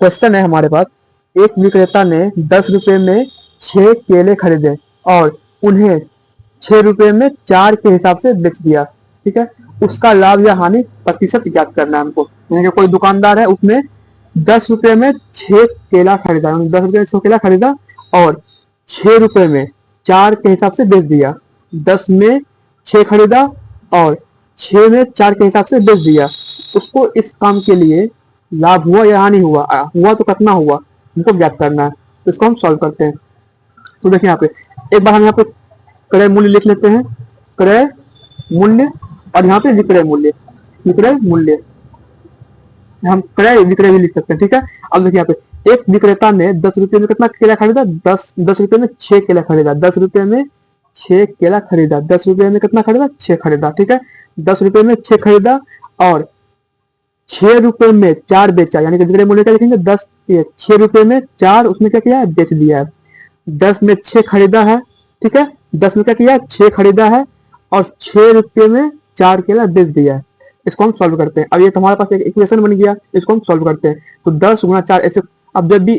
Question है हमारे पास, एक विक्रेता ने 10 रुपए में 6 केले खरीदे और उन्हें 6 रुपए में 4 के हिसाब से बेच दिया। ठीक है, उसका लाभ या हानि प्रतिशत ज्ञात करना है हमको। यानी कि कोई दुकानदार है, उसने 10 रुपए में 6 केला खरीदा, 10 रुपए में 6 केला खरीदा और 6 रुपए में 4 के हिसाब से बेच दिया। 10 में 6 खरीदा और 6 में 4 के हिसाब से बेच दिया। उसको इस काम के लिए लाभ हुआ या हानि हुआ, हुआ तो कितना हुआ हमको ज्ञात करना है। तो इसको हम सॉल्व करते हैं। तो देखिए यहाँ पे एक बार हम यहाँ पे क्रय मूल्य लिख लेते हैं, क्रय मूल्य, और यहाँ पे विक्रय मूल्य, विक्रय मूल्य हम क्रय विक्रय भी लिख सकते हैं। ठीक है, अब देखिए यहाँ पे एक विक्रेता ने 10 रुपए में कितना केला खरीदा, 10 रुपए में 6 केला खरीदा। 10 रुपए में 6 केला खरीदा, 10 रुपए में कितना खरीदा, 6 खरीदा। ठीक है, 10 रुपए में 6 खरीदा और 6 रुपए में 4 बेचा, यानी कि विक्रय मूल्य क्या लिखेंगे, 6 रुपए में 4 उसने क्या किया है, बेच दिया है। 10 में 6 खरीदा है, ठीक है, 10 में क्या किया, 6 खरीदा है और 6 रुपए में 4 केला बेच दिया है। इसको हम सॉल्व करते हैं। अब ये तुम्हारे पास एक इक्वेशन बन गया, इसको हम सॉल्व करते हैं। तो 10 गुना 4 ऐसे, अब जब भी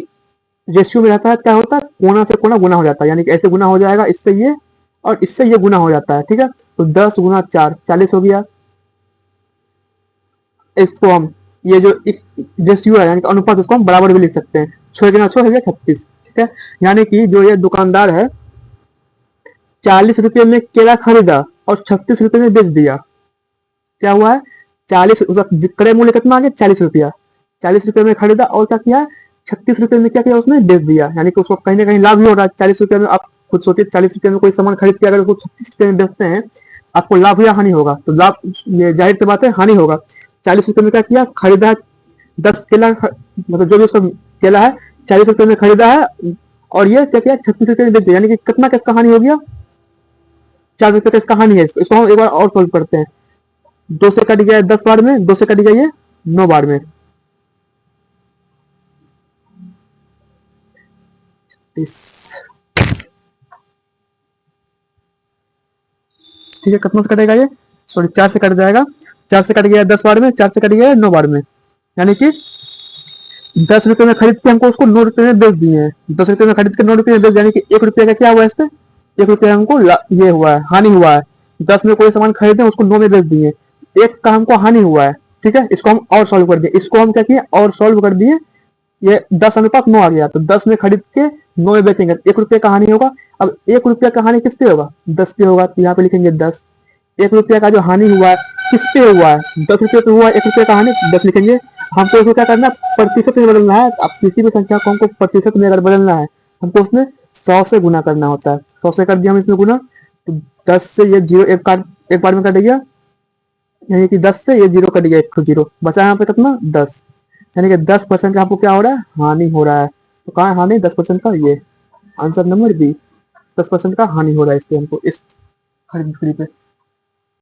रेशियो में रहता है क्या होता है, कोना से कोना गुना हो जाता है, यानी कि ऐसे गुना हो जाएगा, इससे ये और इससे ये गुना हो जाता है। ठीक है, तो 10 गुना 4 40 हो गया। इसको हम ये जो रेशियो है यानी कि अनुपात, उसको हम बराबर भी लिख सकते हैं। 6 गुना 6 हो गया 36। ठीक है, यानी कि जो ये दुकानदार है 40 रुपए में केला खरीदा और 36 रुपए में बेच दिया। क्या हुआ है, 40, उसका क्रय मूल्य कितना आ गया, 40 रुपया। 40 रुपए में खरीदा और क्या किया, 36 रुपए में क्या किया, उसने बेच दिया। यानी कि उसको कहीं ना कहीं लाभ ही हो रहा है। 40 रुपए में आप खुद सोचिए, 40 रुपए में कोई सामान खरीद के अगर उसको 36 रुपए में बेचते हैं, आपको लाभ या हानि होगा, तो लाभ ये जाहिर सी बात है हानि होगा। 40 रुपए में क्या किया, खरीदा 10 केला, मतलब जो भी उसका केला है 40 रुपए में खरीदा है और ये क्या किया, 36 रुपए में बेच दिया। यानी कि कितना किसका हानि हो गया, 4 रुपए का इसका हानि है। इसको हम एक बार और सोल्व करते हैं। 2 से कट गया 10 बार में, 2 से कट गया ये 9 बार में। ठीक है, कितना से कटेगा ये, सॉरी 4 से कट जाएगा। 4 से कट गया 10 बार में, 4 से कट गया 9 बार में। यानी कि 10 रुपए में खरीद के हमको उसको 9 रुपए में बेच दिए हैं। 10 रुपए में खरीद के 9 रुपए में बेच, यानी कि 1 रुपये का क्या हुआ है, इससे 1 रुपया हमको ये हुआ है, हानि हुआ है। 10 में कोई सामान खरीदे उसको 9 में बेच दिए, 1 का हमको हानि हुआ है। ठीक है, इसको हम और सॉल्व कर दिए, इसको हम क्या किए और सॉल्व कर दिए। ये 10 अनुपात 9 आ गया, तो 10 में खरीद के 9 में बेचेंगे, 1 रुपये का हानि होगा। अब 1 रुपया का हानि किस पे होगा, 10 पे होगा, तो यहाँ पे लिखेंगे 10। 1 रुपया का जो हानि हुआ है किस पे हुआ है, 10 रुपये पे हुआ है। 1 रुपये का हानि 10 लिखेंगे। हमको इसको क्या करना है, प्रतिशत में बदलना है। अब किसी भी संख्या को हमको प्रतिशत में अगर बदलना है, हमको उसमें 100 से गुना करना होता है। 100 से कर दिया हम इसमें गुना, तो 10 से ये जीरो एक बार में कट गया, यानी कि 10 से ये जीरो कट गया, 1 जीरो बचा यहाँ पे कितना, 10। यानी कि 10% का आपको क्या हो रहा है, हानि हो रहा है। तो कहाँ है हानि, 10% का, ये आंसर नंबर बी, 10% का हानि हो रहा है इससे हमको, इस खरीद बिक्री पे।